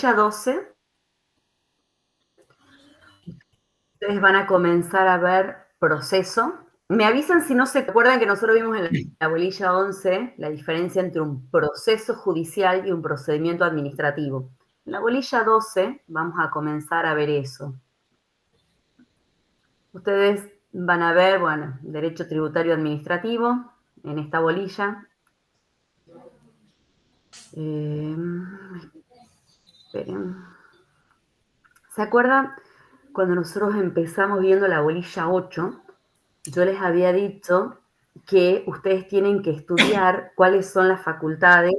12, ustedes van a comenzar a ver proceso. Me avisan si no se acuerdan que nosotros vimos en la bolilla 11 la diferencia entre un proceso judicial y un procedimiento administrativo. En la bolilla 12 vamos a comenzar a ver eso. Ustedes van a ver, bueno, derecho tributario administrativo en esta bolilla. Esperen. ¿Se acuerdan cuando nosotros empezamos viendo la bolilla 8? Yo les había dicho que ustedes tienen que estudiar cuáles son las facultades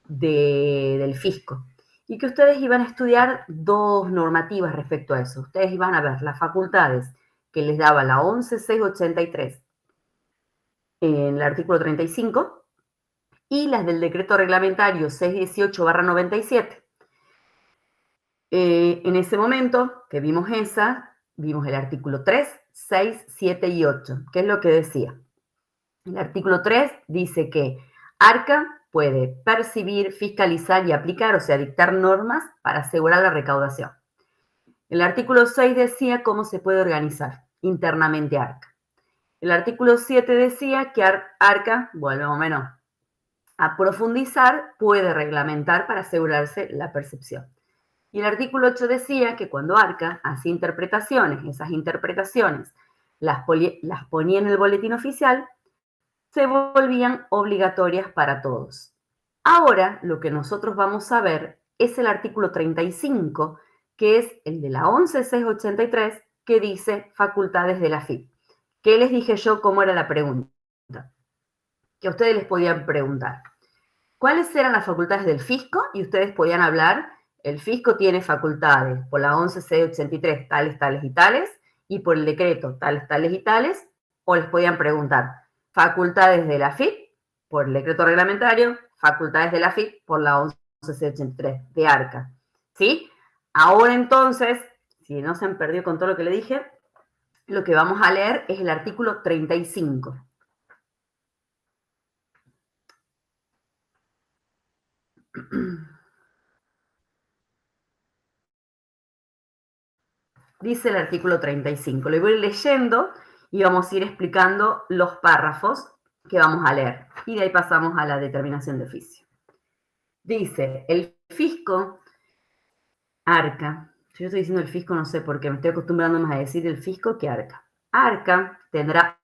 del fisco y que ustedes iban a estudiar dos normativas respecto a eso. Ustedes iban a ver las facultades que les daba la 11.683 en el artículo 35 y las del decreto reglamentario 618/97. En ese momento que vimos esa, vimos el artículo 3, 6, 7 y 8. ¿Qué es lo que decía? El artículo 3 dice que ARCA puede percibir, fiscalizar y aplicar, o sea, dictar normas para asegurar la recaudación. El artículo 6 decía cómo se puede organizar internamente ARCA. El artículo 7 decía que ARCA, volvemos menos a profundizar, puede reglamentar para asegurarse la percepción. Y el artículo 8 decía que cuando ARCA hacía interpretaciones, esas interpretaciones las ponía en el boletín oficial, se volvían obligatorias para todos. Ahora lo que nosotros vamos a ver es el artículo 35, que es el de la 11.683, que dice facultades de la FIP. ¿Qué les dije yo cómo era la pregunta? Que a ustedes les podían preguntar. ¿Cuáles eran las facultades del fisco? Y ustedes podían hablar, el fisco tiene facultades por la 11.683, tales, tales y tales, y por el decreto, tales, tales y tales, o les podían preguntar, facultades de la FIP, por el decreto reglamentario, facultades de la FIP, por la 11.683, de ARCA. ¿Sí? Ahora entonces, si no se han perdido con todo lo que le dije, lo que vamos a leer es el artículo 35. Dice el artículo 35. Lo voy a ir leyendo y vamos a ir explicando los párrafos que vamos a leer. Y de ahí pasamos a la determinación de oficio. Dice, el fisco, ARCA, yo estoy diciendo el fisco no sé por qué, me estoy acostumbrando más a decir el fisco que ARCA. ARCA tendrá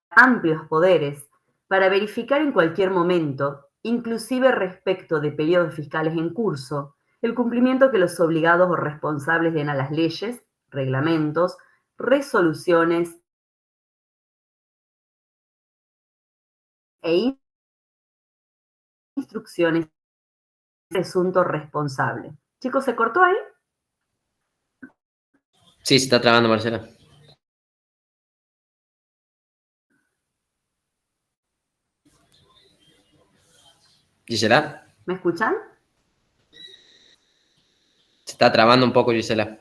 amplios poderes para verificar en cualquier momento, inclusive respecto de periodos fiscales en curso, el cumplimiento que los obligados o responsables den a las leyes, reglamentos, resoluciones e instrucciones del presunto responsable. Chicos, ¿se cortó ahí? Sí, se está trabando, Marcela. Gisela, ¿Me escuchan? se está trabando un poco, Gisela.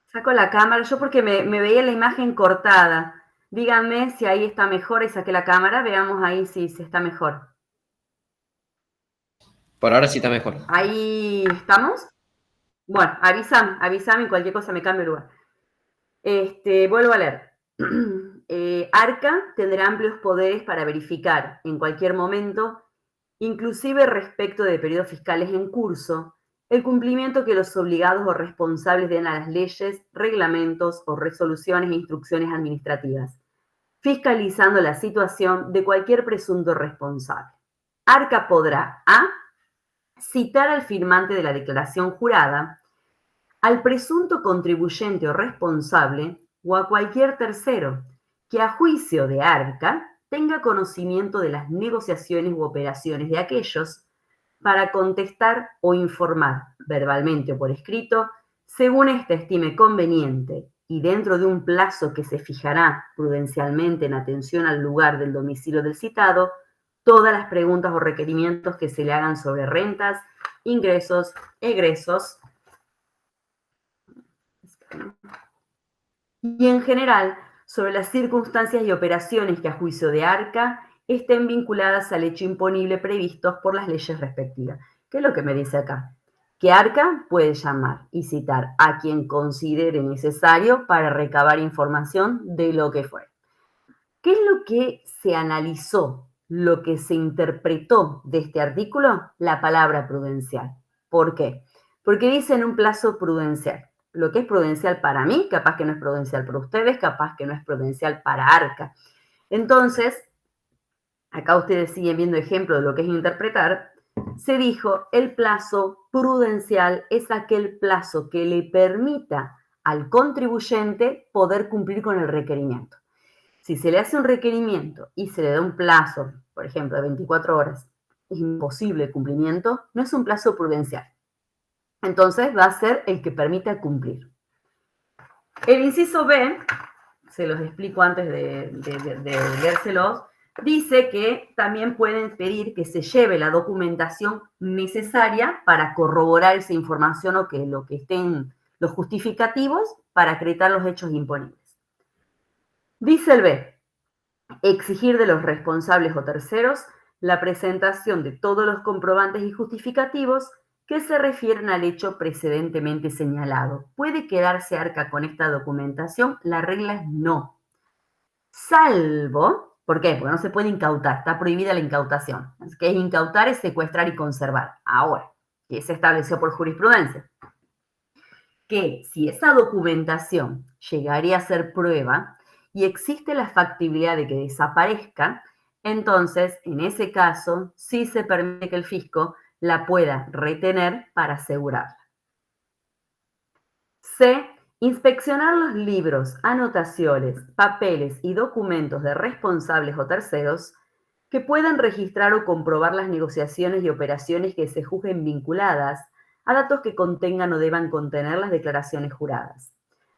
Saco la cámara, yo porque me veía la imagen cortada. Díganme si ahí está mejor y saqué la cámara, veamos ahí si está mejor. Por ahora sí está mejor. ¿Ahí estamos? Bueno, avísame y cualquier cosa me cambio de lugar. Vuelvo a leer. ARCA tendrá amplios poderes para verificar en cualquier momento, inclusive respecto de periodos fiscales en curso, el cumplimiento que los obligados o responsables den a las leyes, reglamentos o resoluciones e instrucciones administrativas, fiscalizando la situación de cualquier presunto responsable. ARCA podrá a. Citar al firmante de la declaración jurada, al presunto contribuyente o responsable o a cualquier tercero que a juicio de ARCA tenga conocimiento de las negociaciones u operaciones de aquellos para contestar o informar verbalmente o por escrito, según éste estime conveniente y dentro de un plazo que se fijará prudencialmente en atención al lugar del domicilio del citado, todas las preguntas o requerimientos que se le hagan sobre rentas, ingresos, egresos, y en general sobre las circunstancias y operaciones que a juicio de ARCA estén vinculadas al hecho imponible previstos por las leyes respectivas. ¿Qué es lo que me dice acá? Que Arca puede llamar y citar a quien considere necesario para recabar información de lo que fue. ¿Qué es lo que se analizó, lo que se interpretó de este artículo? La palabra prudencial. ¿Por qué? Porque dice en un plazo prudencial. Lo que es prudencial para mí, capaz que no es prudencial para ustedes, capaz que no es prudencial para Arca. Entonces, acá ustedes siguen viendo ejemplos de lo que es interpretar. Se dijo, el plazo prudencial es aquel plazo que le permita al contribuyente poder cumplir con el requerimiento. Si se le hace un requerimiento y se le da un plazo, por ejemplo, de 24 horas, es imposible el cumplimiento, no es un plazo prudencial. Entonces va a ser el que permita cumplir. El inciso B, se los explico antes de leérselos, dice que también pueden pedir que se lleve la documentación necesaria para corroborar esa información o que lo que estén los justificativos para acreditar los hechos imponibles. Dice el B, exigir de los responsables o terceros la presentación de todos los comprobantes y justificativos que se refieren al hecho precedentemente señalado. ¿Puede quedarse Arca con esta documentación? La regla es no. Salvo, ¿por qué? Porque no se puede incautar, está prohibida la incautación. Que es incautar es secuestrar y conservar. Ahora, que se estableció por jurisprudencia, que si esa documentación llegaría a ser prueba y existe la factibilidad de que desaparezca, entonces, en ese caso, sí se permite que el fisco la pueda retener para asegurarla. C. Inspeccionar los libros, anotaciones, papeles y documentos de responsables o terceros que puedan registrar o comprobar las negociaciones y operaciones que se juzguen vinculadas a datos que contengan o deban contener las declaraciones juradas.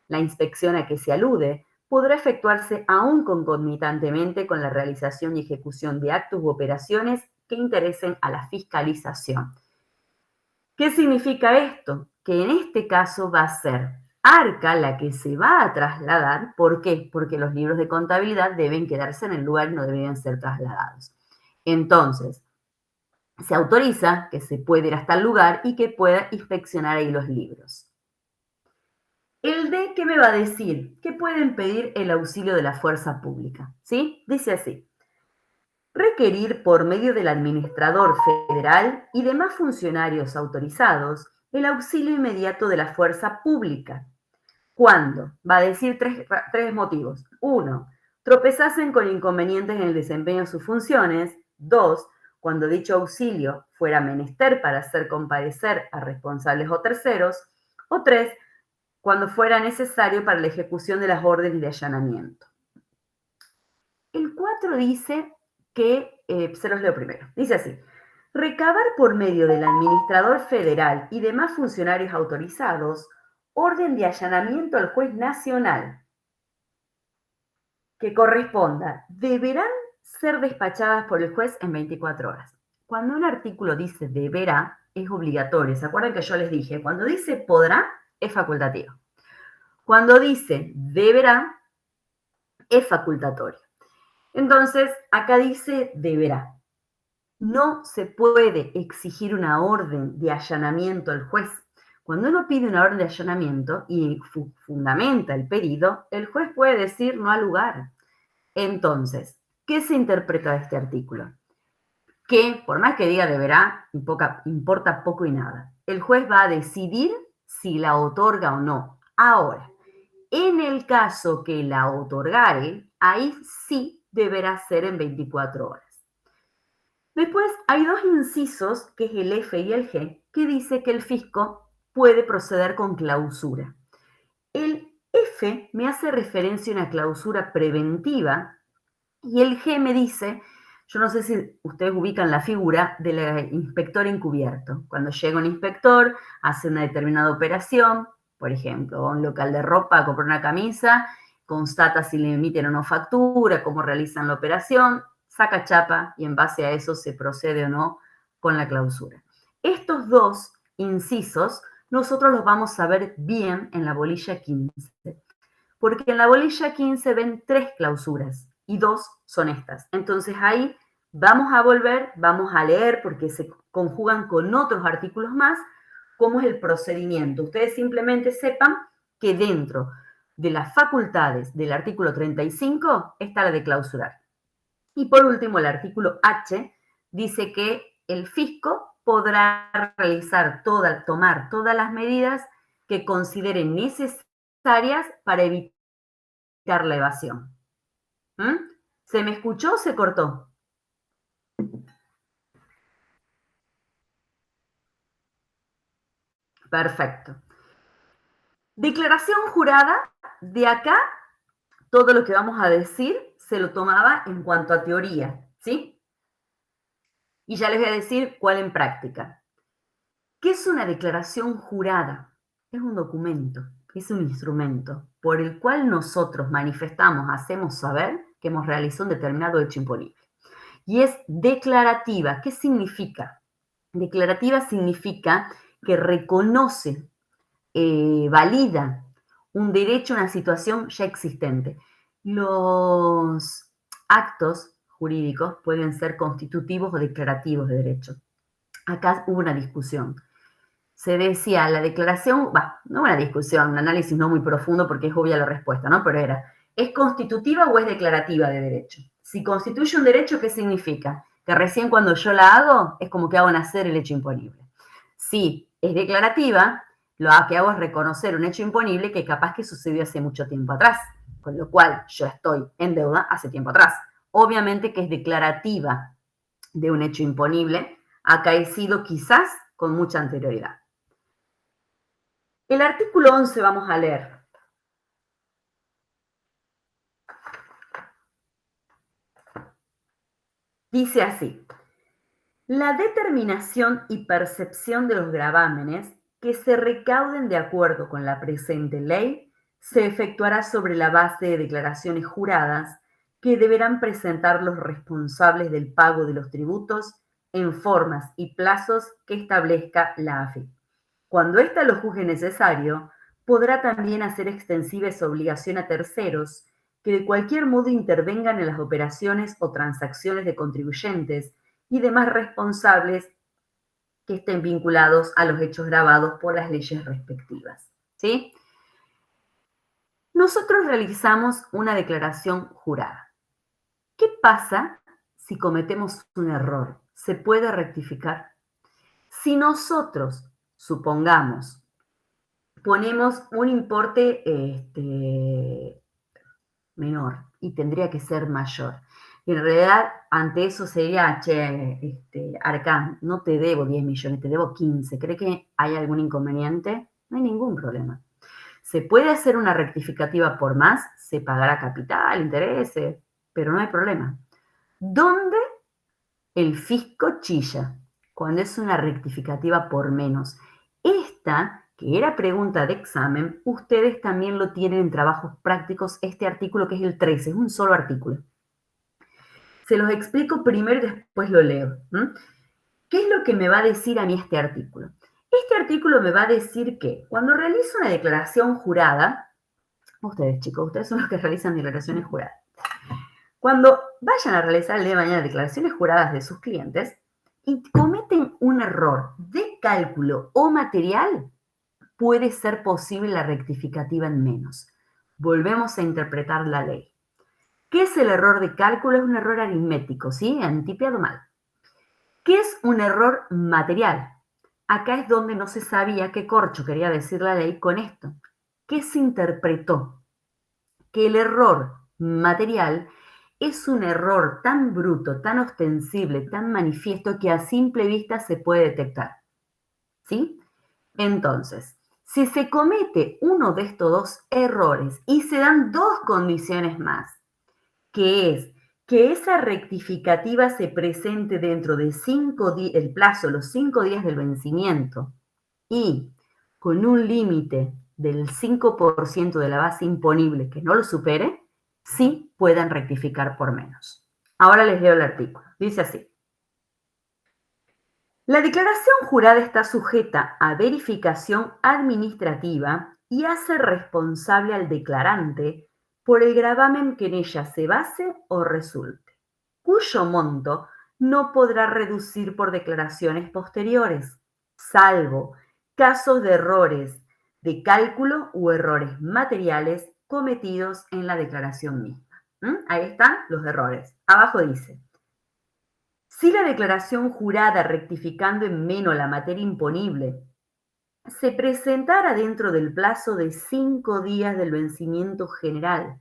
La inspección a que se alude podrá efectuarse aún concomitantemente con la realización y ejecución de actos u operaciones que interesen a la fiscalización. ¿Qué significa esto? Que en este caso va a ser Arca la que se va a trasladar. ¿Por qué? Porque los libros de contabilidad deben quedarse en el lugar y no deben ser trasladados. Entonces, se autoriza que se pueda ir hasta el lugar y que pueda inspeccionar ahí los libros. El D, ¿qué me va a decir? Que pueden pedir el auxilio de la fuerza pública, ¿sí? Dice así. Requerir por medio del administrador federal y demás funcionarios autorizados el auxilio inmediato de la fuerza pública. ¿Cuándo? Va a decir tres motivos. 1. Tropezasen con inconvenientes en el desempeño de sus funciones. 2. Cuando dicho auxilio fuera menester para hacer comparecer a responsables o terceros. O 3. Cuando fuera necesario para la ejecución de las órdenes de allanamiento. El 4 dice que, se los leo primero, dice así, recabar por medio del administrador federal y demás funcionarios autorizados orden de allanamiento al juez nacional que corresponda, deberán ser despachadas por el juez en 24 horas. Cuando un artículo dice deberá, es obligatorio. ¿Se acuerdan que yo les dije? Cuando dice podrá, es facultativo. Cuando dice deberá, es facultatorio. Entonces, acá dice deberá. No se puede exigir una orden de allanamiento al juez. Cuando uno pide una orden de allanamiento y fundamenta el pedido, el juez puede decir no al lugar. Entonces, ¿qué se interpreta de este artículo? Que, por más que diga deberá, importa poco y nada. El juez va a decidir si la otorga o no. Ahora, en el caso que la otorgare, ahí sí deberá ser en 24 horas. Después hay dos incisos, que es el F y el G, que dice que el fisco puede proceder con clausura. El F me hace referencia a una clausura preventiva y el G me dice, yo no sé si ustedes ubican la figura del inspector encubierto. Cuando llega un inspector, hace una determinada operación, por ejemplo, a un local de ropa a comprar una camisa, constata si le emiten o no factura, cómo realizan la operación, saca chapa y en base a eso se procede o no con la clausura. Estos dos incisos nosotros los vamos a ver bien en la bolilla 15, porque en la bolilla 15 ven 3 clausuras y 2 son estas. Entonces ahí Vamos a volver, vamos a leer porque se conjugan con otros artículos más, cómo es el procedimiento. Ustedes simplemente sepan que dentro de las facultades del artículo 35 está la de clausurar. Y por último, el artículo H dice que el fisco podrá tomar todas las medidas que considere necesarias para evitar la evasión. ¿Mm? ¿Se me escuchó o se cortó? Perfecto. Declaración jurada, de acá todo lo que vamos a decir se lo tomaba en cuanto a teoría, ¿sí? Y ya les voy a decir cuál en práctica. ¿Qué es una declaración jurada? Es un documento, es un instrumento por el cual nosotros manifestamos, hacemos saber que hemos realizado un determinado hecho imponible. Y es declarativa. ¿Qué significa? Declarativa significa que reconoce, valida un derecho a una situación ya existente. Los actos jurídicos pueden ser constitutivos o declarativos de derecho. Acá hubo una discusión. Se decía, la declaración, no una discusión, un análisis no muy profundo porque es obvia la respuesta, ¿no? Pero era, ¿es constitutiva o es declarativa de derecho? Si constituye un derecho, ¿qué significa? Que recién cuando yo la hago, es como que hago nacer el hecho imponible. Si es declarativa, lo que hago es reconocer un hecho imponible que capaz que sucedió hace mucho tiempo atrás, con lo cual yo estoy en deuda hace tiempo atrás. Obviamente que es declarativa de un hecho imponible acaecido quizás con mucha anterioridad. El artículo 11 vamos a leer. Dice así: la determinación y percepción de los gravámenes que se recauden de acuerdo con la presente ley se efectuará sobre la base de declaraciones juradas que deberán presentar los responsables del pago de los tributos en formas y plazos que establezca la AFIP. Cuando ésta lo juzgue necesario, podrá también hacer extensiva esa obligación a terceros que de cualquier modo intervengan en las operaciones o transacciones de contribuyentes y demás responsables que estén vinculados a los hechos gravados por las leyes respectivas. ¿Sí? Nosotros realizamos una declaración jurada. ¿Qué pasa si cometemos un error? ¿Se puede rectificar? Si nosotros, supongamos, ponemos un importe menor y tendría que ser mayor. Y en realidad, ante eso sería, che, Arcán, no te debo 10 millones, te debo 15. ¿Cree que hay algún inconveniente? No hay ningún problema. Se puede hacer una rectificativa por más, se pagará capital, intereses, pero no hay problema. ¿Dónde el fisco chilla? Cuando es una rectificativa por menos. Esta, que era pregunta de examen, ustedes también lo tienen en trabajos prácticos, este artículo que es el 13, es un solo artículo. Se los explico primero y después lo leo. ¿Qué es lo que me va a decir a mí este artículo? Este artículo me va a decir que cuando realizo una declaración jurada, ustedes chicos, ustedes son los que realizan declaraciones juradas. Cuando vayan a realizar el día de mañana declaraciones juradas de sus clientes y cometen un error de cálculo o material, puede ser posible la rectificativa en menos. Volvemos a interpretar la ley. ¿Qué es el error de cálculo? Es un error aritmético, ¿sí? Antipiado mal. ¿Qué es un error material? Acá es donde no se sabía qué corcho quería decir la ley con esto. ¿Qué se interpretó? Que el error material es un error tan bruto, tan ostensible, tan manifiesto que a simple vista se puede detectar. ¿Sí? Entonces, si se comete uno de estos dos errores y se dan dos condiciones más, que es que esa rectificativa se presente dentro de el plazo, los 5 días del vencimiento, y con un límite del 5% de la base imponible que no lo supere, sí puedan rectificar por menos. Ahora les leo el artículo. Dice así: la declaración jurada está sujeta a verificación administrativa y hace responsable al declarante por el gravamen que en ella se base o resulte, cuyo monto no podrá reducir por declaraciones posteriores, salvo casos de errores de cálculo u errores materiales cometidos en la declaración misma. Ahí están los errores. Abajo dice, si la declaración jurada rectificando en menos la materia imponible se presentara dentro del plazo de 5 días del vencimiento general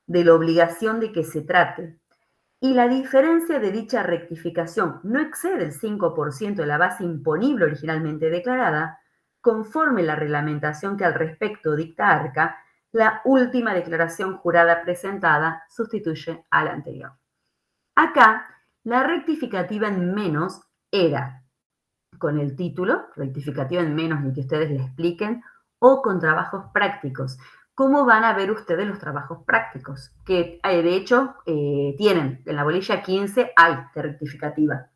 de la obligación de que se trate, y la diferencia de dicha rectificación no excede el 5% de la base imponible originalmente declarada, conforme la reglamentación que al respecto dicta Arca, la última declaración jurada presentada sustituye a la anterior. Acá, la rectificativa en menos era con el título, rectificativa en menos, ni que ustedes le expliquen, o con trabajos prácticos. ¿Cómo van a ver ustedes los trabajos prácticos? Que de hecho tienen, en la bolilla 15 hay de rectificativa.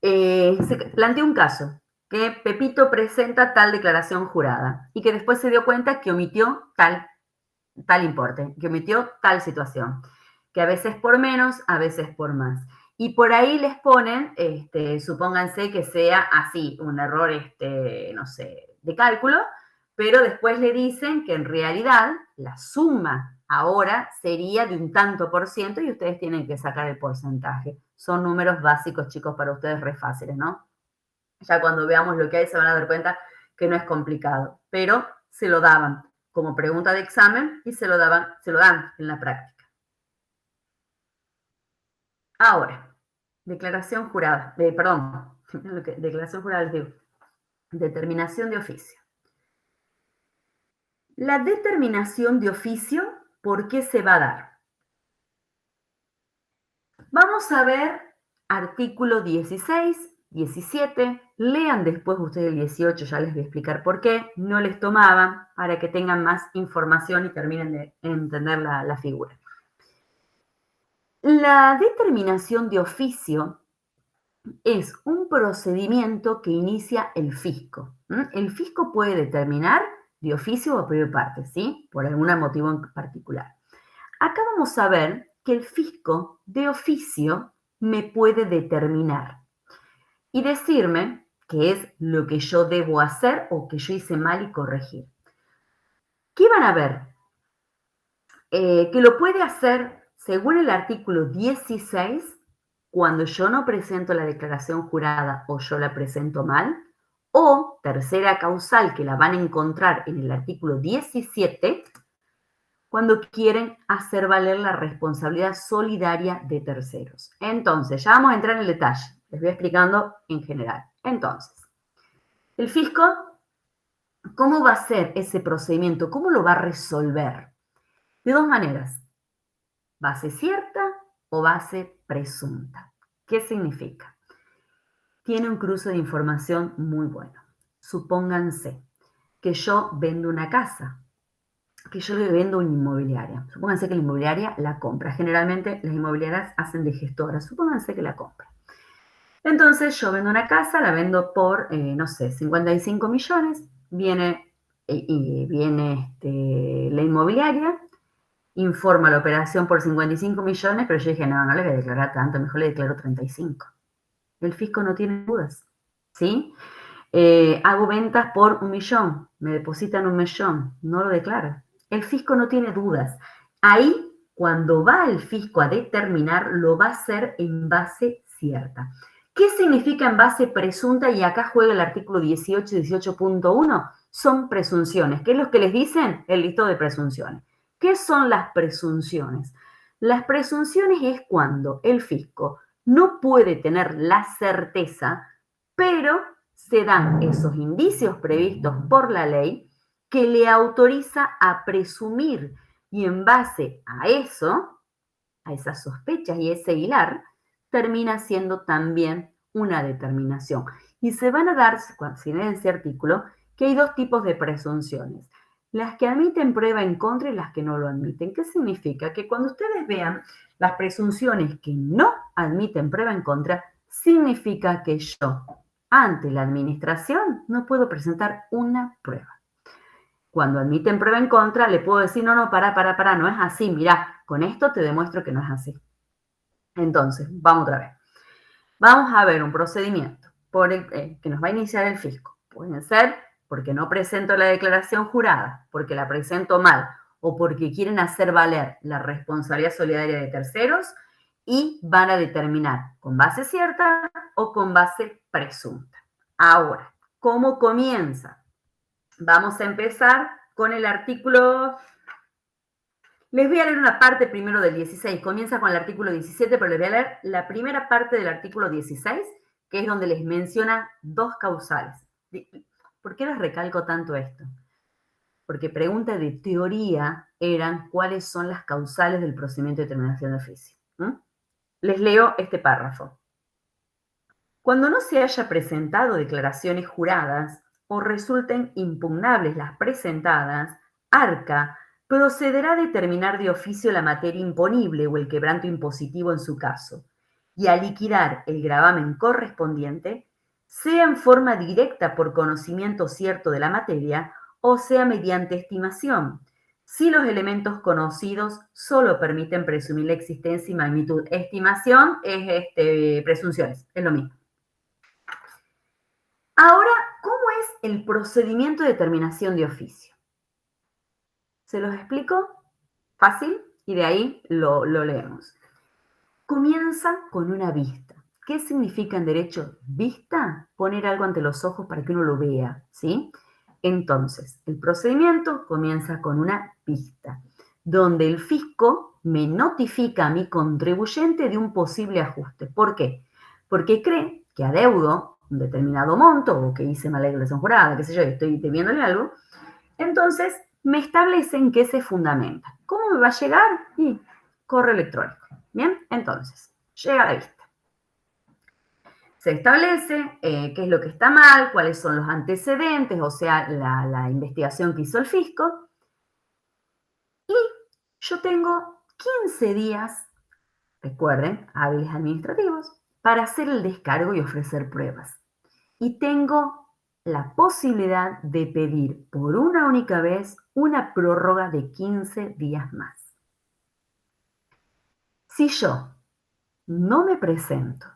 Se plantea un caso, que Pepito presenta tal declaración jurada y que después se dio cuenta que omitió tal importe, que omitió tal situación, que a veces por menos, a veces por más. Y por ahí les ponen, supónganse que sea así, un error, no sé, de cálculo, pero después le dicen que en realidad la suma ahora sería de un tanto por ciento y ustedes tienen que sacar el porcentaje. Son números básicos, chicos, para ustedes re fáciles, ¿no? Ya cuando veamos lo que hay se van a dar cuenta que no es complicado, pero se lo daban como pregunta de examen y se lo dan en la práctica. Ahora, declaración jurada, declaración jurada, les digo, determinación de oficio. La determinación de oficio, ¿por qué se va a dar? Vamos a ver artículo 16, 17, lean después ustedes el 18, ya les voy a explicar por qué, no les tomaban para que tengan más información y terminen de entender la figura. La determinación de oficio es un procedimiento que inicia el fisco. El fisco puede determinar de oficio o por parte, ¿sí? Por algún motivo en particular. Acá vamos a ver que el fisco de oficio me puede determinar y decirme qué es lo que yo debo hacer o que yo hice mal y corregir. ¿Qué van a ver? Que lo puede hacer según el artículo 16 cuando yo no presento la declaración jurada o yo la presento mal, o tercera causal que la van a encontrar en el artículo 17 cuando quieren hacer valer la responsabilidad solidaria de terceros. Entonces, ya vamos a entrar en el detalle, les voy explicando en general. Entonces, el fisco, ¿cómo va a ser ese procedimiento? ¿Cómo lo va a resolver? De dos maneras, base cierta o base presunta. ¿Qué significa? Tiene un cruce de información muy bueno. Supónganse que yo vendo una casa, que yo le vendo una inmobiliaria. Supónganse que la inmobiliaria la compra. Generalmente las inmobiliarias hacen de gestora. Supónganse que la compra. Entonces yo vendo una casa, la vendo por, no sé, 55 millones. Viene la inmobiliaria, informa la operación por 55 millones, pero yo dije, no le voy a declarar tanto, mejor le declaro 35. El fisco no tiene dudas, ¿sí? Hago ventas por 1 millón, me depositan 1 millón, no lo declaro. El fisco no tiene dudas. Ahí, cuando va el fisco a determinar, lo va a hacer en base cierta. ¿Qué significa en base presunta? Y acá juega el artículo 18 y 18.1. Son presunciones. ¿Qué es lo que les dicen? El listado de presunciones. ¿Qué son las presunciones? Las presunciones es cuando el fisco no puede tener la certeza, pero se dan esos indicios previstos por la ley que le autoriza a presumir y en base a eso, a esas sospechas y ese hilar, termina siendo también una determinación. Y se van a dar, si leen ese artículo, que hay dos tipos de presunciones. Las que admiten prueba en contra y las que no lo admiten. ¿Qué significa? Que cuando ustedes vean las presunciones que no admiten prueba en contra, significa que yo, ante la administración, no puedo presentar una prueba. Cuando admiten prueba en contra, le puedo decir, no, para, no es así, mirá, con esto te demuestro que no es así. Entonces, vamos otra vez. Vamos a ver un procedimiento que nos va a iniciar el fisco. Pueden ser porque no presento la declaración jurada, porque la presento mal o porque quieren hacer valer la responsabilidad solidaria de terceros y van a determinar con base cierta o con base presunta. Ahora, ¿cómo comienza? Vamos a empezar con el artículo. Les voy a leer una parte primero del 16. Comienza con el artículo 17, pero les voy a leer la primera parte del artículo 16, que es donde les menciona dos causales. ¿Por qué les recalco tanto esto? Porque preguntas de teoría eran cuáles son las causales del procedimiento de determinación de oficio. Les leo este párrafo. Cuando no se haya presentado declaraciones juradas o resulten impugnables las presentadas, Arca procederá a determinar de oficio la materia imponible o el quebranto impositivo en su caso, y a liquidar el gravamen correspondiente, sea en forma directa por conocimiento cierto de la materia o sea mediante estimación, si los elementos conocidos solo permiten presumir la existencia y magnitud. Estimación es presunciones, es lo mismo. Ahora, ¿cómo es el procedimiento de determinación de oficio? ¿Se los explico? Fácil, y de ahí lo leemos. Comienza con una vista. ¿Qué significa en derecho vista? Poner algo ante los ojos para que uno lo vea, ¿sí? Entonces, el procedimiento comienza con una vista, donde el fisco me notifica a mi contribuyente de un posible ajuste. ¿Por qué? Porque cree que adeudo un determinado monto o que hice mala declaración jurada, qué sé yo, estoy debiéndole algo. Entonces, me establecen que se fundamenta. ¿Cómo me va a llegar? Y correo electrónico. Bien, entonces, llega a la vista. Se establece qué es lo que está mal, cuáles son los antecedentes, o sea, la investigación que hizo el fisco. Y yo tengo 15 días, recuerden, hábiles administrativos, para hacer el descargo y ofrecer pruebas. Y tengo la posibilidad de pedir por una única vez una prórroga de 15 días más. Si yo no me presento,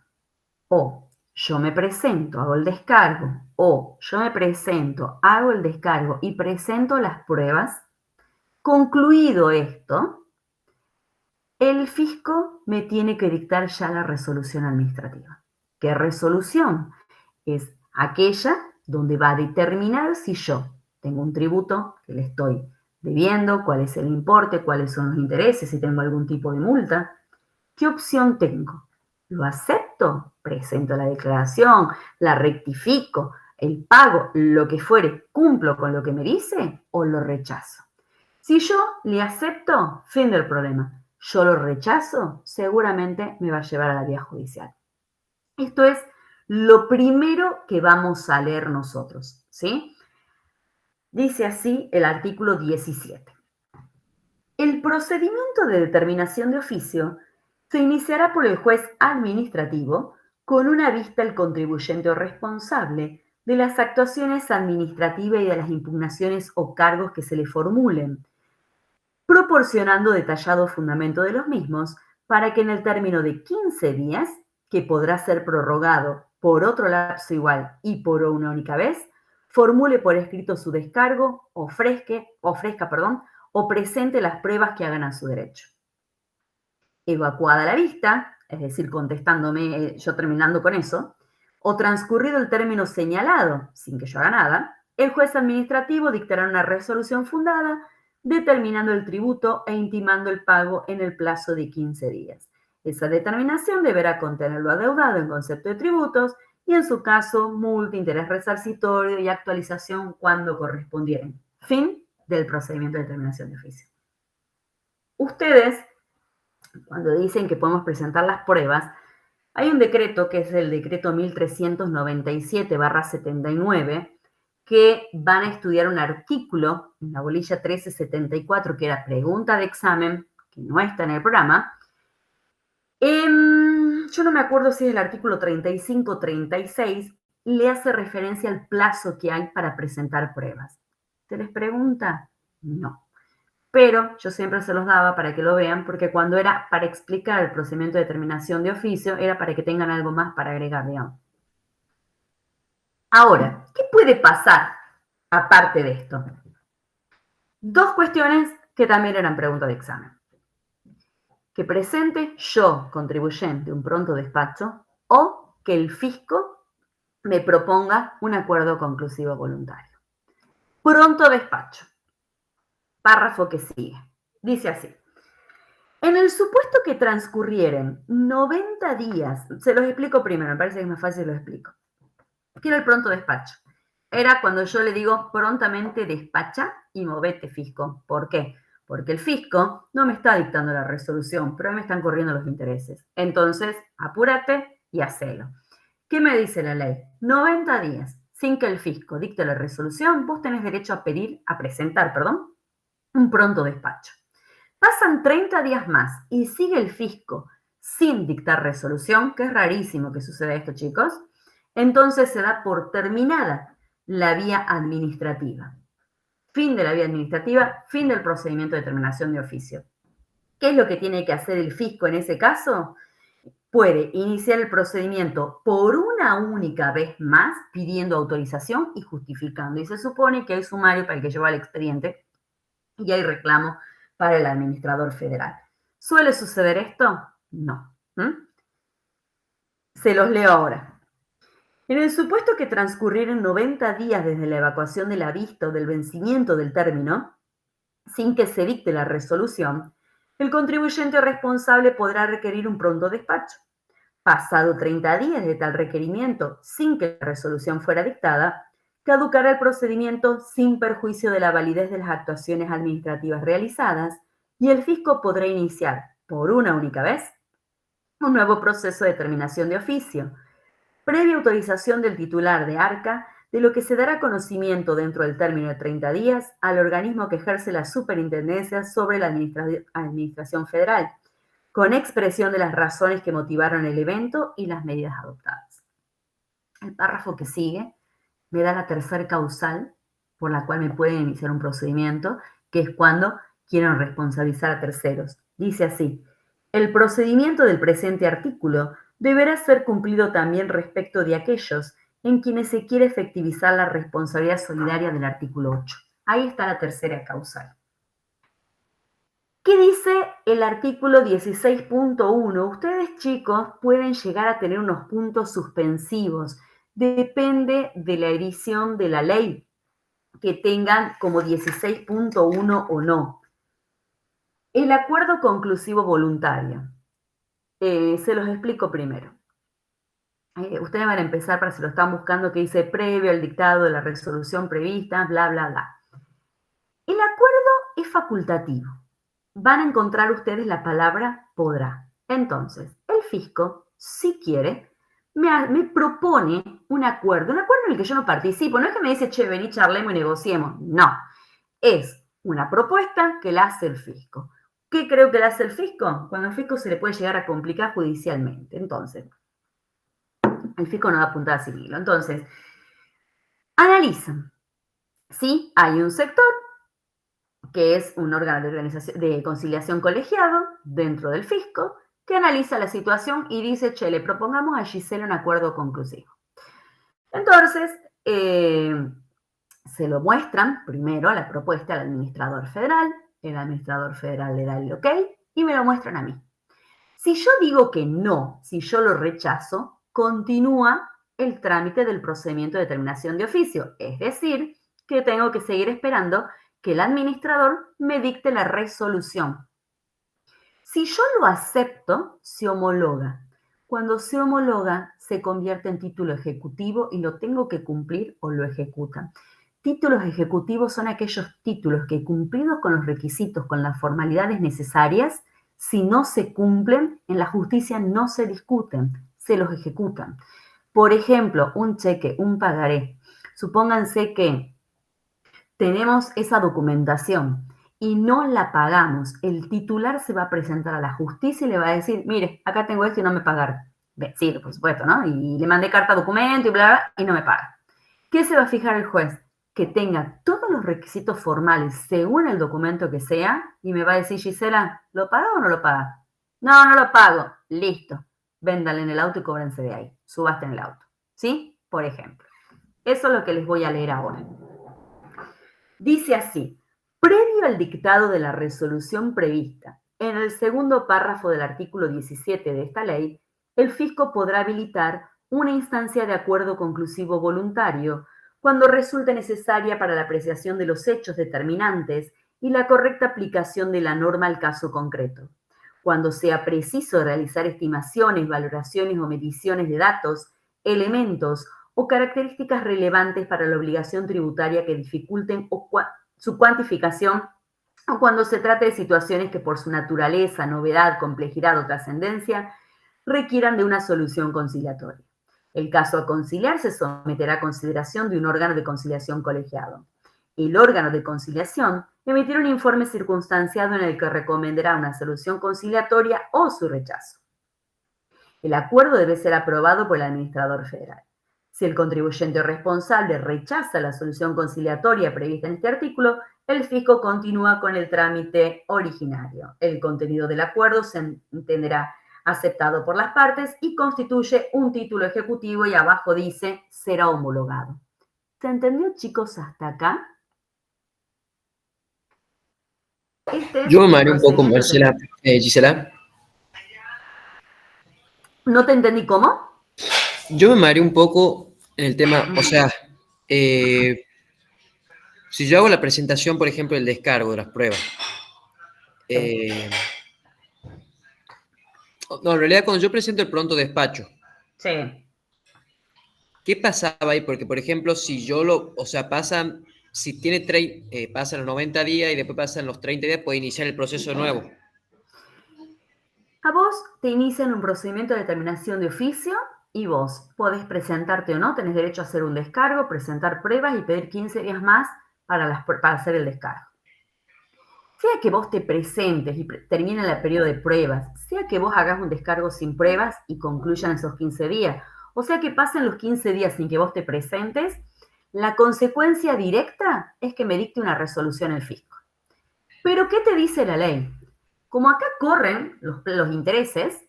o yo me presento, hago el descargo, o yo me presento, hago el descargo y presento las pruebas, concluido esto, el fisco me tiene que dictar ya la resolución administrativa. ¿Qué resolución? Es aquella donde va a determinar si yo tengo un tributo que le estoy debiendo, cuál es el importe, cuáles son los intereses, si tengo algún tipo de multa. ¿Qué opción tengo? ¿Lo acepto? Presento la declaración, la rectifico, el pago, lo que fuere, cumplo con lo que me dice o lo rechazo. Si yo le acepto, fin del problema. Yo lo rechazo, seguramente me va a llevar a la vía judicial. Esto es lo primero que vamos a leer nosotros, ¿sí? Dice así el artículo 17. El procedimiento de determinación de oficio se iniciará por el juez administrativo con una vista al contribuyente o responsable de las actuaciones administrativas y de las impugnaciones o cargos que se le formulen, proporcionando detallado fundamento de los mismos para que en el término de 15 días, que podrá ser prorrogado por otro lapso igual y por una única vez, formule por escrito su descargo, ofrezca, o presente las pruebas que hagan a su derecho. Evacuada la vista, es decir, contestándome, yo terminando con eso, o transcurrido el término señalado, sin que yo haga nada, el juez administrativo dictará una resolución fundada determinando el tributo e intimando el pago en el plazo de 15 días. Esa determinación deberá contener lo adeudado en concepto de tributos y, en su caso, multa, interés resarcitorio y actualización cuando correspondieren. Fin del procedimiento de determinación de oficio. Ustedes, cuando dicen que podemos presentar las pruebas, hay un decreto que es el decreto 1397/79 que van a estudiar un artículo en la bolilla 1374 que era pregunta de examen, que no está en el programa. Yo no me acuerdo si es el artículo 35 o 36, le hace referencia al plazo que hay para presentar pruebas. ¿Se les pregunta? No. pero yo siempre se los daba para que lo vean, porque cuando era para explicar el procedimiento de determinación de oficio, era para que tengan algo más para agregar, digamos. Ahora, ¿qué puede pasar aparte de esto? Dos cuestiones que también eran preguntas de examen. Que presente yo, contribuyente, un pronto despacho, o que el fisco me proponga un acuerdo conclusivo voluntario. Pronto despacho. Párrafo que sigue. Dice así. En el supuesto que transcurrieren 90 días, se los explico primero, me parece que es más fácil, lo explico. ¿Qué era el pronto despacho? Era cuando yo le digo prontamente despacha y movete, fisco. ¿Por qué? Porque el fisco no me está dictando la resolución, pero me están corriendo los intereses. Entonces, apúrate y hacelo. ¿Qué me dice la ley? 90 días sin que el fisco dicte la resolución, vos tenés derecho a presentar, un pronto despacho. Pasan 30 días más y sigue el fisco sin dictar resolución, que es rarísimo que suceda esto, chicos. Entonces se da por terminada la vía administrativa. Fin de la vía administrativa, fin del procedimiento de determinación de oficio. ¿Qué es lo que tiene que hacer el fisco en ese caso? Puede iniciar el procedimiento por una única vez más pidiendo autorización y justificando. Y se supone que hay sumario para el que lleva el expediente y hay reclamo para el administrador federal. ¿Suele suceder esto? No. Se los leo ahora. En el supuesto que transcurrieron 90 días desde la evacuación de la vista o del vencimiento del término, sin que se dicte la resolución, el contribuyente responsable podrá requerir un pronto despacho. Pasado 30 días de tal requerimiento, sin que la resolución fuera dictada, caducará el procedimiento sin perjuicio de la validez de las actuaciones administrativas realizadas y el fisco podrá iniciar, por una única vez, un nuevo proceso de determinación de oficio, previa autorización del titular de ARCA, de lo que se dará conocimiento dentro del término de 30 días al organismo que ejerce la superintendencia sobre la Administración Federal, con expresión de las razones que motivaron el evento y las medidas adoptadas. El párrafo que sigue me da la tercera causal por la cual me pueden iniciar un procedimiento, que es cuando quieren responsabilizar a terceros. Dice así: el procedimiento del presente artículo deberá ser cumplido también respecto de aquellos en quienes se quiere efectivizar la responsabilidad solidaria del artículo 8. Ahí está la tercera causal. ¿Qué dice el artículo 16.1? Ustedes, chicos, pueden llegar a tener unos puntos suspensivos. Depende de la edición de la ley que tengan como 16.1 o no. El acuerdo conclusivo voluntario. Se los explico primero. Ustedes van a empezar, para si lo están buscando, que dice previo al dictado de la resolución prevista, bla, bla, bla. El acuerdo es facultativo. Van a encontrar ustedes la palabra podrá. Entonces, el fisco, si quiere, me propone un acuerdo en el que yo no participo. No es que me dice, che, vení, charlemos y negociemos. No, es una propuesta que la hace el fisco. ¿Qué creo que la hace el fisco? Cuando al fisco se le puede llegar a complicar judicialmente. Entonces, el fisco no da puntada sin hilo. Entonces, analizan si hay un sector que es un órgano de conciliación colegiado dentro del fisco, que analiza la situación y dice, che, le propongamos a Gisela un acuerdo conclusivo. Entonces, se lo muestran primero a la propuesta al administrador federal, el administrador federal le da el ok y me lo muestran a mí. Si yo digo que no, si yo lo rechazo, continúa el trámite del procedimiento de determinación de oficio, es decir, que tengo que seguir esperando que el administrador me dicte la resolución. Si yo lo acepto, se homologa. Cuando se homologa, se convierte en título ejecutivo y lo tengo que cumplir o lo ejecutan. Títulos ejecutivos son aquellos títulos que, cumplidos con los requisitos, con las formalidades necesarias, si no se cumplen, en la justicia no se discuten, se los ejecutan. Por ejemplo, un cheque, un pagaré. Supónganse que tenemos esa documentación y no la pagamos. El titular se va a presentar a la justicia y le va a decir, mire, acá tengo esto y no me pagaron. Sí, por supuesto, ¿no? Y le mandé carta documento y bla, bla, y no me paga. ¿Qué se va a fijar el juez? Que tenga todos los requisitos formales según el documento que sea y me va a decir, Gisela, ¿lo paga o no lo paga? No, no lo pago. Listo. Véndale en el auto y cóbrense de ahí. Subaste en el auto. ¿Sí? Por ejemplo. Eso es lo que les voy a leer ahora. Dice así, previo al dictado de la resolución prevista en el segundo párrafo del artículo 17 de esta ley, el fisco podrá habilitar una instancia de acuerdo conclusivo voluntario cuando resulte necesaria para la apreciación de los hechos determinantes y la correcta aplicación de la norma al caso concreto, cuando sea preciso realizar estimaciones, valoraciones o mediciones de datos, elementos o características relevantes para la obligación tributaria que dificulten su cuantificación o cuando se trate de situaciones que por su naturaleza, novedad, complejidad o trascendencia requieran de una solución conciliatoria. El caso a conciliar se someterá a consideración de un órgano de conciliación colegiado. El órgano de conciliación emitirá un informe circunstanciado en el que recomendará una solución conciliatoria o su rechazo. El acuerdo debe ser aprobado por el administrador federal. Si el contribuyente responsable rechaza la solución conciliatoria prevista en este artículo, el fisco continúa con el trámite originario. El contenido del acuerdo se entenderá aceptado por las partes y constituye un título ejecutivo y abajo dice será homologado. ¿Se entendió, chicos, hasta acá? Yo me mareé un poco, Marcela, Gisela. ¿No te entendí cómo? Yo me mareé un poco en el tema, o sea, si yo hago la presentación, por ejemplo, del descargo de las pruebas. No, en realidad cuando yo presento el pronto despacho. Sí. ¿Qué pasaba ahí? Porque, por ejemplo, si yo pasan, si tiene pasan los 90 días y después pasan los 30 días, puede iniciar el proceso de nuevo. A vos te inician un procedimiento de determinación de oficio y vos podés presentarte o no, tenés derecho a hacer un descargo, presentar pruebas y pedir 15 días más para hacer el descargo. Sea que vos te presentes y termine el periodo de pruebas, sea que vos hagas un descargo sin pruebas y concluyan esos 15 días, o sea que pasen los 15 días sin que vos te presentes, la consecuencia directa es que me dicte una resolución el fisco. Pero, ¿qué te dice la ley? Como acá corren los intereses,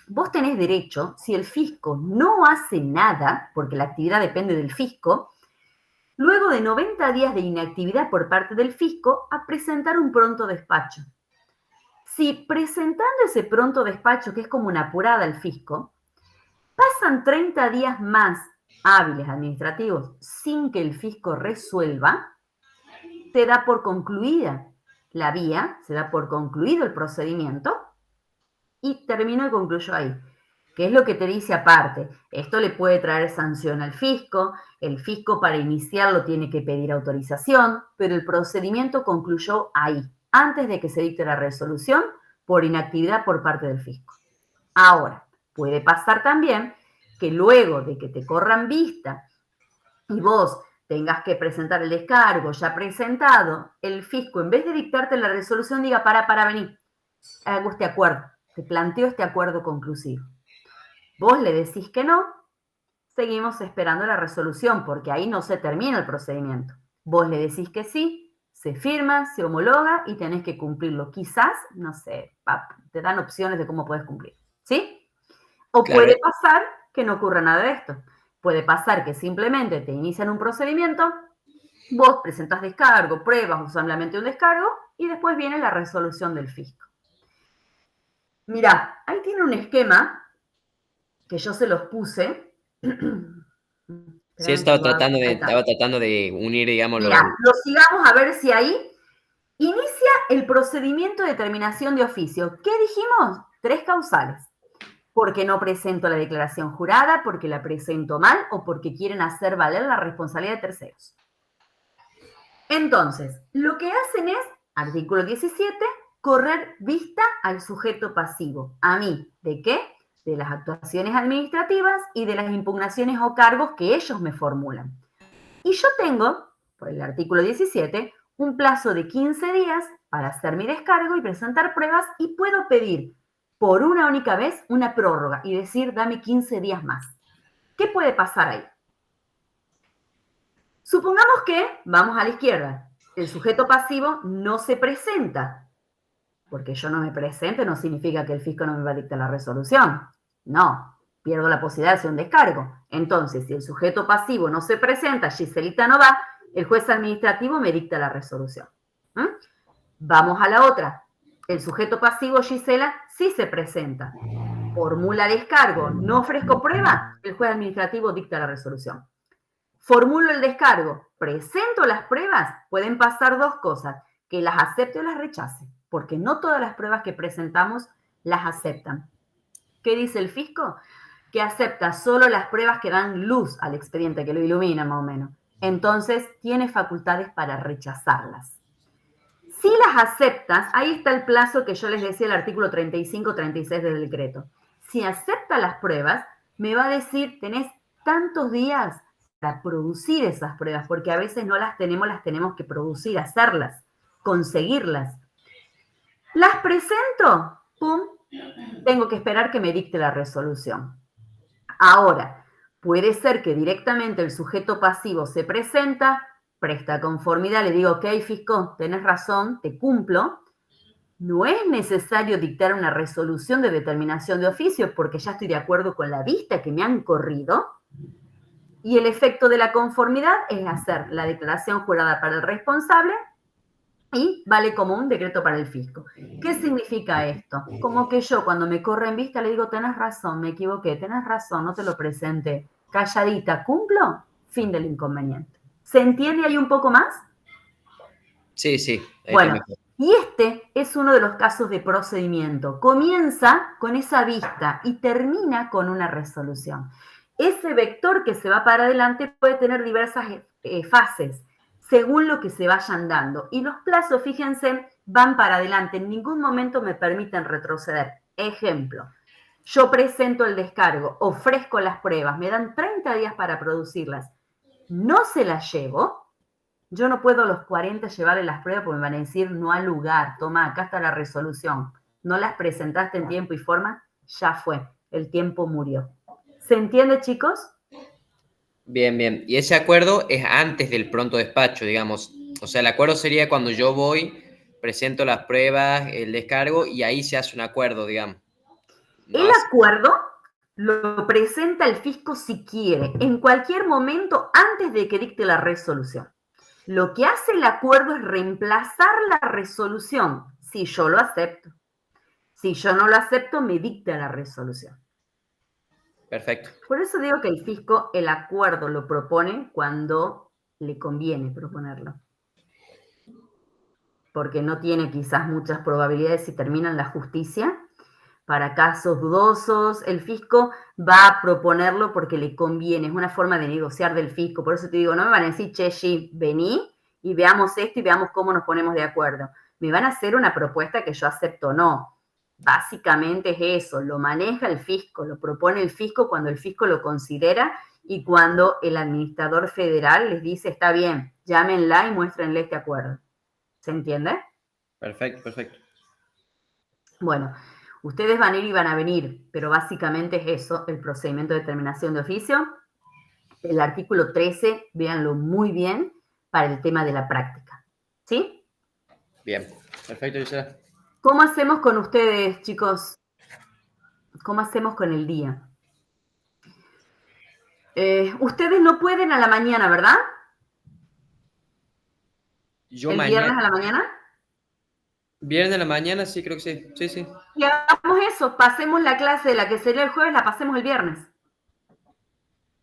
vos tenés derecho, si el fisco no hace nada, porque la actividad depende del fisco, luego de 90 días de inactividad por parte del fisco, a presentar un pronto despacho. Si presentando ese pronto despacho, que es como una apurada al fisco, pasan 30 días más hábiles administrativos sin que el fisco resuelva, te da por concluida la vía, se da por concluido el procedimiento y termino y concluyo ahí. ¿Qué es lo que te dice aparte? Esto le puede traer sanción al fisco, el fisco para iniciarlo tiene que pedir autorización, pero el procedimiento concluyó ahí, antes de que se dicte la resolución por inactividad por parte del fisco. Ahora, puede pasar también que luego de que te corran vista y vos tengas que presentar el descargo ya presentado, el fisco, en vez de dictarte la resolución, diga, para venir, hago este acuerdo, te planteo este acuerdo conclusivo. Vos le decís que no, seguimos esperando la resolución, porque ahí no se termina el procedimiento. Vos le decís que sí, se firma, se homologa y tenés que cumplirlo. Quizás, no sé, te dan opciones de cómo puedes cumplir, ¿sí? O Claro. puede pasar que no ocurra nada de esto. Puede pasar que simplemente te inician un procedimiento, vos presentás descargo, pruebas o solamente un descargo y después viene la resolución del fisco. Mirá, ahí tiene un esquema que yo se los puse. Sí, estaba tratando de unir, digamos, Mirá, lo sigamos a ver si ahí inicia el procedimiento de determinación de oficio. ¿Qué dijimos? 3 causales. Porque no presento la declaración jurada, porque la presento mal o porque quieren hacer valer la responsabilidad de terceros. Entonces, lo que hacen es, artículo 17, correr vista al sujeto pasivo. ¿A mí? ¿De qué? De las actuaciones administrativas y de las impugnaciones o cargos que ellos me formulan. Y yo tengo, por el artículo 17, un plazo de 15 días para hacer mi descargo y presentar pruebas y puedo pedir por una única vez una prórroga y decir, dame 15 días más. ¿Qué puede pasar ahí? Supongamos que, vamos a la izquierda, el sujeto pasivo no se presenta. Porque yo no me presente no significa que el fisco no me va a dictar la resolución. No, pierdo la posibilidad de hacer un descargo. Entonces, si el sujeto pasivo no se presenta, Giselita no va, el juez administrativo me dicta la resolución. ¿Mm? Vamos a la otra. El sujeto pasivo, Gisela, sí se presenta. Formula descargo, no ofrezco prueba, el juez administrativo dicta la resolución. Formulo el descargo, presento las pruebas, pueden pasar dos cosas, que las acepte o las rechace, porque no todas las pruebas que presentamos las aceptan. ¿Qué dice el fisco? Que acepta solo las pruebas que dan luz al expediente, que lo iluminan más o menos. Entonces, tiene facultades para rechazarlas. Si las aceptas, ahí está el plazo que yo les decía, el artículo 35-36 del decreto. Si acepta las pruebas, me va a decir, tenés tantos días para producir esas pruebas, porque a veces no las tenemos que producir, hacerlas, conseguirlas. Las presento, pum, tengo que esperar que me dicte la resolución. Ahora, puede ser que directamente el sujeto pasivo se presenta, presta conformidad, le digo, ok, fisco, tenés razón, te cumplo. No es necesario dictar una resolución de determinación de oficio porque ya estoy de acuerdo con la vista que me han corrido. Y el efecto de la conformidad es hacer la declaración jurada para el responsable y vale como un decreto para el fisco. ¿Qué significa esto? Como que yo cuando me corre en vista le digo, tenés razón, me equivoqué, tenés razón, no te lo presenté. Calladita, ¿cumplo? Fin del inconveniente. ¿Se entiende ahí un poco más? Sí, sí. Bueno, y este es uno de los casos de procedimiento. Comienza con esa vista y termina con una resolución. Ese vector que se va para adelante puede tener diversas fases según lo que se vayan dando. Y los plazos, fíjense, van para adelante. En ningún momento me permiten retroceder. Ejemplo, yo presento el descargo, ofrezco las pruebas, me dan 30 días para producirlas. No se las llevo. Yo no puedo a los 40 llevarle las pruebas porque me van a decir no al lugar. Toma, acá está la resolución. No las presentaste en tiempo y forma, ya fue. El tiempo murió. ¿Se entiende, chicos? Bien, bien. Y ese acuerdo es antes del pronto despacho, digamos. O sea, el acuerdo sería cuando yo voy, presento las pruebas, el descargo y ahí se hace un acuerdo, digamos. No El hace... acuerdo lo presenta el fisco si quiere, en cualquier momento antes de que dicte la resolución. Lo que hace el acuerdo es reemplazar la resolución si yo lo acepto. Si yo no lo acepto, me dicta la resolución. Perfecto. Por eso digo que el fisco el acuerdo lo propone cuando le conviene proponerlo. Porque no tiene quizás muchas probabilidades si termina en la justicia. Para casos dudosos, el fisco va a proponerlo porque le conviene. Es una forma de negociar del fisco. Por eso te digo, no me van a decir, che, G, vení y veamos esto y veamos cómo nos ponemos de acuerdo. Me van a hacer una propuesta que yo acepto o no. Básicamente es eso, lo maneja el fisco, lo propone el fisco cuando el fisco lo considera y cuando el administrador federal les dice, está bien, llámenla y muéstrenle este acuerdo. ¿Se entiende? Perfecto, perfecto. Bueno, ustedes van a ir y van a venir, pero básicamente es eso, el procedimiento de determinación de oficio. El artículo 13, véanlo muy bien, para el tema de la práctica. ¿Sí? Bien, perfecto, Gisela. ¿Cómo hacemos con ustedes, chicos? ¿Cómo hacemos con el día? Ustedes no pueden a la mañana, ¿verdad? Yo ¿El mañana, viernes a la mañana? viernes de la mañana, sí, creo que sí. Sí, sí. Y hagamos eso, pasemos la clase de la que sería el jueves, la pasemos el viernes.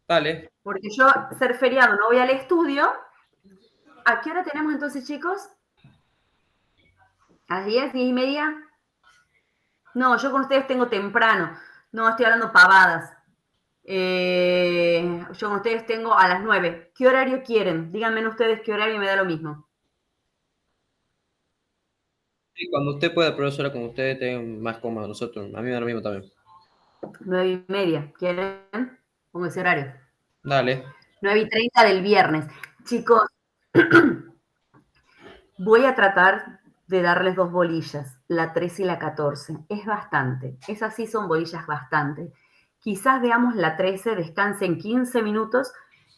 Dale. Porque yo, ser feriado, no voy al estudio. ¿A qué hora tenemos entonces, chicos? ¿A las 10, 10 y media? No, yo con ustedes tengo temprano. No, estoy hablando pavadas. Yo con ustedes tengo a las 9. ¿Qué horario quieren? Díganme ustedes qué horario y me da lo mismo. Sí, cuando usted pueda, profesora, con usted tengo más cómodo. Nosotros, a mí me da lo mismo también. 9 y media. ¿Quieren? Pongo ese horario. Dale. 9:30 del viernes. Chicos, voy a tratar de darles dos bolillas, la 13 y la 14. Es bastante. Esas sí son bolillas bastante. Quizás veamos la 13, descansen 15 minutos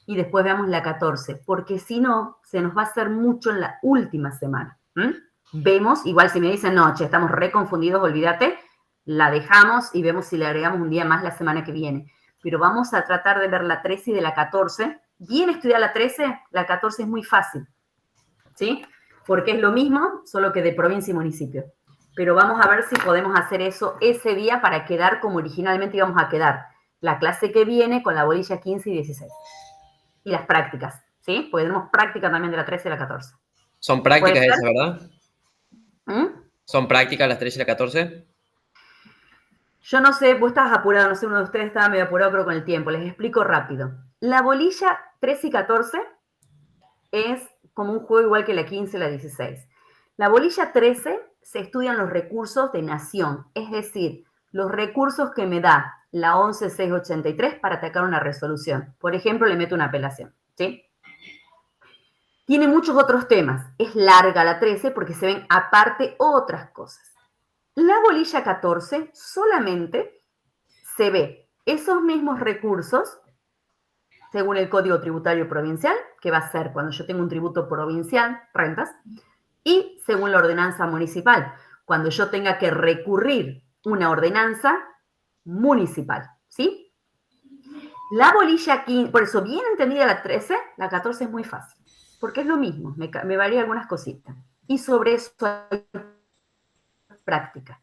y después veamos la 14, porque si no, se nos va a hacer mucho en la última semana. Vemos, igual si me dicen, no, che, estamos reconfundidos, olvídate, la dejamos y vemos si le agregamos un día más la semana que viene. Pero vamos a tratar de ver la 13 y de la 14. Bien estudiar la 13, la 14 es muy fácil, ¿sí? Porque es lo mismo, solo que de provincia y municipio. Pero vamos a ver si podemos hacer eso ese día para quedar como originalmente íbamos a quedar. La clase que viene con la bolilla 15 y 16. Y las prácticas, ¿sí? Porque tenemos práctica también de la 13 y la 14. Son ¿Puede prácticas ser? esas, ¿verdad? Son prácticas las 13 y la 14. Yo no sé, vos estabas apurado, no sé, uno de ustedes estaba medio apurado, pero con el tiempo. Les explico rápido. La bolilla 13 y 14 es como un juego igual que la 15 y la 16. La bolilla 13 se estudian los recursos de nación, es decir, los recursos que me da la 11683 para atacar una resolución. Por ejemplo, le meto una apelación, ¿sí? Tiene muchos otros temas. Es larga la 13 porque se ven aparte otras cosas. La bolilla 14 solamente se ve esos mismos recursos según el Código Tributario Provincial, que va a ser cuando yo tengo un tributo provincial, rentas, y según la ordenanza municipal, cuando yo tenga que recurrir una ordenanza municipal, ¿sí? La bolilla 15, por eso bien entendida la 13, la 14 es muy fácil, porque es lo mismo, me varía algunas cositas. Y sobre eso hay práctica.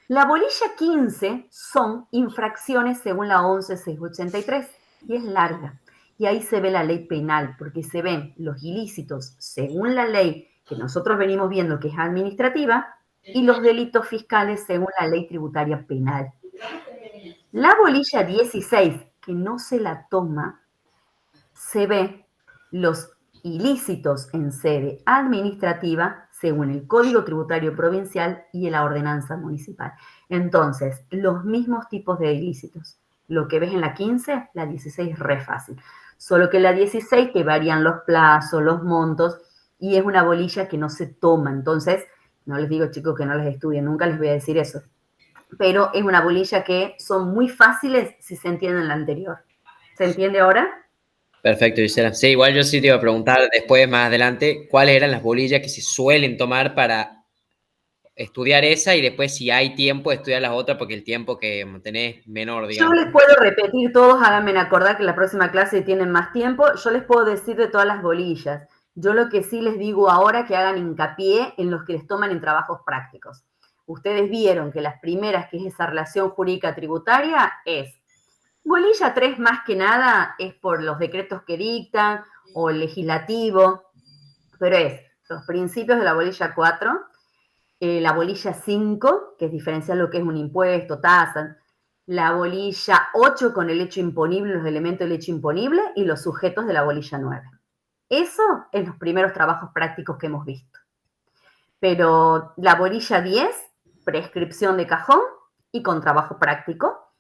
La bolilla 15 son infracciones según la 11683 y es larga. Y ahí se ve la ley penal, porque se ven los ilícitos según la ley que nosotros venimos viendo que es administrativa y los delitos fiscales según la ley tributaria penal. La bolilla 16, que no se la toma, se ve los ilícitos en sede administrativa según el Código Tributario Provincial y la ordenanza municipal. Entonces, los mismos tipos de ilícitos. Lo que ves en la 15, la 16 es re fácil. Solo que la 16 te varían los plazos, los montos, y es una bolilla que no se toma. Entonces, no les digo, chicos, que no les estudien, nunca les voy a decir eso. Pero es una bolilla que son muy fáciles si se entiende en la anterior. ¿Se entiende ahora? Perfecto, Gisela. Sí, igual yo sí te iba a preguntar después, más adelante, cuáles eran las bolillas que se suelen tomar para estudiar esa y después si hay tiempo estudiar las otras porque el tiempo que tenés menor, Yo digamos. les puedo repetir todos, háganme acordar que la próxima clase tienen más tiempo. Yo les puedo decir de todas las bolillas. Yo lo que sí les digo ahora que hagan hincapié en los que les toman en trabajos prácticos. Ustedes vieron que las primeras, que es esa relación jurídica tributaria, es bolilla 3 más que nada, es por los decretos que dictan o el legislativo, pero es los principios de la bolilla 4, la bolilla 5, que es diferenciar lo que es un impuesto, tasa, la bolilla 8 con el hecho imponible, los elementos del hecho imponible y los sujetos de la bolilla 9. Eso es los primeros trabajos prácticos que hemos visto. Pero la bolilla 10, prescripción de cajón y con trabajo práctico.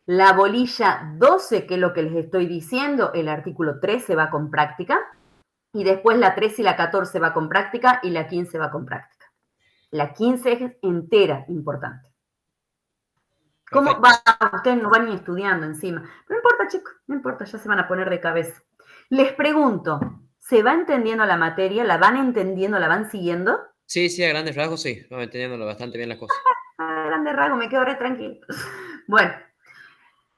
La bolilla 12, que es lo que les estoy diciendo, el artículo 13 va con práctica. Y después la 13 y la 14 va con práctica y la 15 va con práctica. La 15 es entera importante. ¿Cómo Perfecto. va? Ustedes no van ni estudiando encima. Pero no importa, chicos, no importa, ya se van a poner de cabeza. Les pregunto, ¿se va entendiendo la materia? ¿La van entendiendo? ¿La van siguiendo? Sí, sí, a grandes rasgos sí, vamos entendiendo bastante bien las cosas. A grande rasgo, me quedo re tranquilo. Bueno,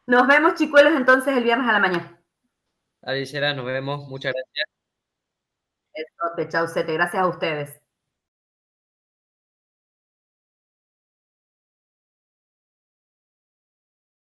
nos vemos, chicuelos, entonces el viernes a la mañana. Dale, Gisela, nos vemos. Muchas gracias. Eso, chau, Sete, gracias a ustedes.